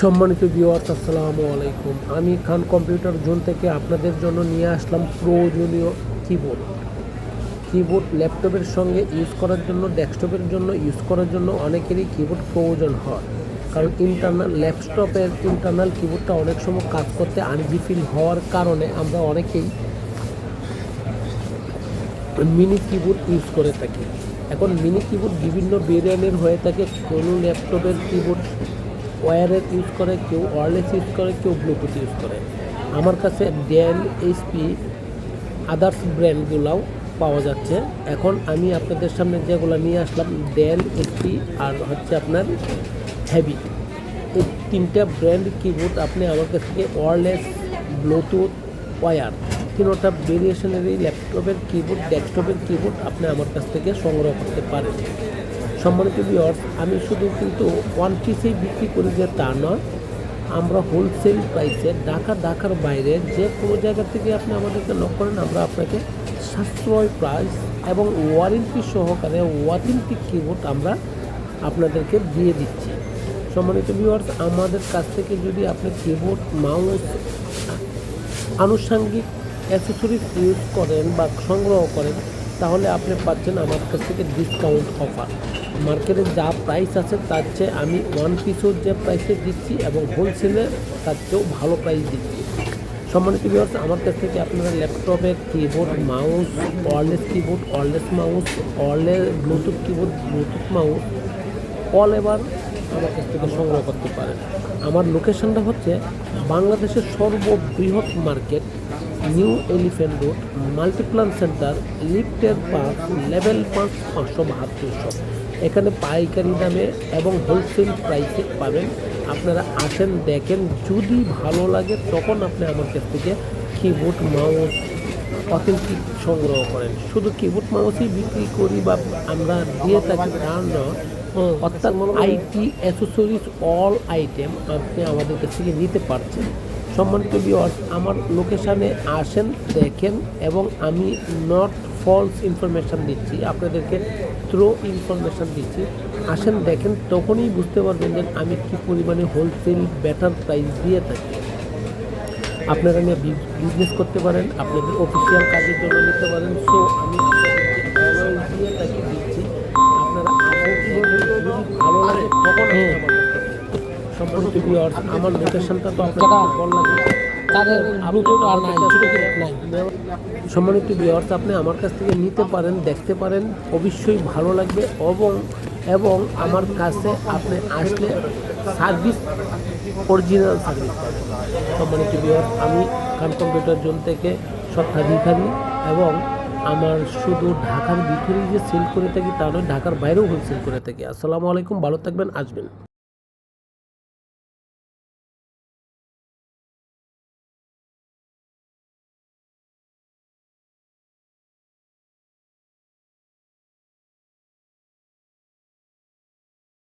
সম্মানিত ভিউয়ার্স, আসসালামু আলাইকুম। আমি খান কম্পিউটার জোন থেকে আপনাদের জন্য নিয়ে আসলাম প্রয়োজনীয় কিবোর্ড ল্যাপটপের সঙ্গে ইউজ করার জন্য, ডেস্কটপের জন্য ইউজ করার জন্য অনেকেরই কিবোর্ড প্রয়োজন হয়। কারণ ল্যাপটপের ইন্টারনাল কিবোর্ডটা অনেক সময় কাজ করতে আনইজি ফিল হওয়ার কারণে আমরা অনেকেই মিনি কিবোর্ড ইউজ করে থাকি। এখন মিনি কিবোর্ড বিভিন্ন ভেরিয়েন্টের হয়ে থাকে। কোনো ল্যাপটপের কিবোর্ড ওয়্যারের ইউজ করে, কেউ ওয়্যারলেস ইউজ করে, কেউ ব্লুটুথ ইউজ করে। আমার কাছে ডেল, এইচপি, আদার্স ব্র্যান্ডগুলোও পাওয়া যাচ্ছে। এখন আমি আপনাদের সামনে যেগুলো নিয়ে আসলাম, ডেল, এইচপি আর হচ্ছে আপনার হেভি, এই তিনটা ব্র্যান্ড কিবোর্ড আপনি আমার কাছ থেকে ওয়্যারলেস, ব্লুটুথ, ওয়্যার তিনোটা ভেরিয়েশনেরই ল্যাপটপের কিবোর্ড, ডেস্কটপের কিবোর্ড আপনি আমার কাছ থেকে সংগ্রহ করতে পারেন। সম্মানিত ভিউয়ার্স, আমি শুধু কিন্তু ওয়ান পিসেই বিক্রি করি যে তা নয়, আমরা হোলসেল প্রাইসে ঢাকার বাইরে যে কোনো জায়গা থেকে আপনি আমাদেরকে নক করেন, আমরা আপনাকে সাশ্রয় প্রাইস এবং ওয়ারেন্টি সহকারে অথেন্টিক কিবোর্ড আমরা আপনাদেরকে দিয়ে দিচ্ছি। সম্মানিত ভিউয়ার্স, আমাদের কাছ থেকে যদি আপনি কিবোর্ড, মাউস, আনুষঙ্গিক অ্যাক্সেসরিজ ইউজ করেন বা সংগ্রহ করেন, তাহলে আপনি পাচ্ছেন আমার কাছ থেকে ডিসকাউন্ট অফার। মার্কেটে যা প্রাইস আছে তার চেয়ে আমি ওয়ান পিসের যে প্রাইসে দিচ্ছি এবং হোলসেলে তার চেয়েও ভালো প্রাইস দিচ্ছি। সম্মানিত ভিউয়ার্স, আমার কাছ থেকে আপনারা ল্যাপটপের keyboard, mouse, wireless keyboard, wireless mouse, Bluetooth keyboard, Bluetooth mouse all ever আমার কাছ থেকে সংগ্রহ করতে পারেন। আমার লোকেশনটা হচ্ছে বাংলাদেশের সর্ববৃহৎ market, new elephant road, Multiplan centre, লিফটের পার্ক, লেভেল 5, 572 শপ। এখানে পাইকারি দামে এবং হোলসেল প্রাইসে পাবেন। আপনারা আসেন, দেখেন, যদি ভালো লাগে তখন আপনি আমার কাছ থেকে কিবোর্ড, মাউস অথেন্টিক সংগ্রহ করেন। শুধু কিবোর্ড মাউসই বিক্রি করি বা আমরা দিয়ে থাকি তা নয়, অর্থাৎ আইটি অ্যাক্সেসরিজ অল আইটেম আপনি আমাদের কাছ থেকে নিতে পারছেন। সম্মানিত ভিউয়ার্স, আমার লোকেশানে আসেন, দেখেন এবং আমি নট ফলস ইনফরমেশান দিচ্ছি, আপনাদেরকে ট্রু ইনফরমেশান দিচ্ছি। আসেন, দেখেন, তখনই বুঝতে পারবেন যে আমি কী পরিমাণে হোলসেল বেটার প্রাইস দিয়ে থাকি। আপনারা নিয়ে বিজনেস করতে পারেন, আপনাদের অফিসিয়াল কাজের জন্য নিতে পারেন। সো আমি আপনাদেরকে অলওয়েজ দিয়ে থাকি, দিচ্ছি। আপনারা ভালো লাগে তখন সম্মানিত ভিউয়ার্স, আমার লোকেশনটা তো আপনাদের বললাম, সম্মানিত ভিউয়ার্স, আপনি আমার কাছ থেকে নিতে পারেন, দেখতে পারেন, অবশ্যই ভালো লাগবে এবং আমার কাছে আপনি আসলে সার্ভিস, অরিজিনাল সার্ভিস পাবেন। সম্মানিত ভিউয়ার্স, আমি খান কম্পিউটার জোন থেকে স্বত্বাধিকারী এবং আমার শুধু ঢাকার ভিতরেই যে সেল করে থাকি তা নয়, ঢাকার বাইরেও হোলসেল করে থাকি। আসসালামু আলাইকুম, ভালো থাকবেন, আসবেন।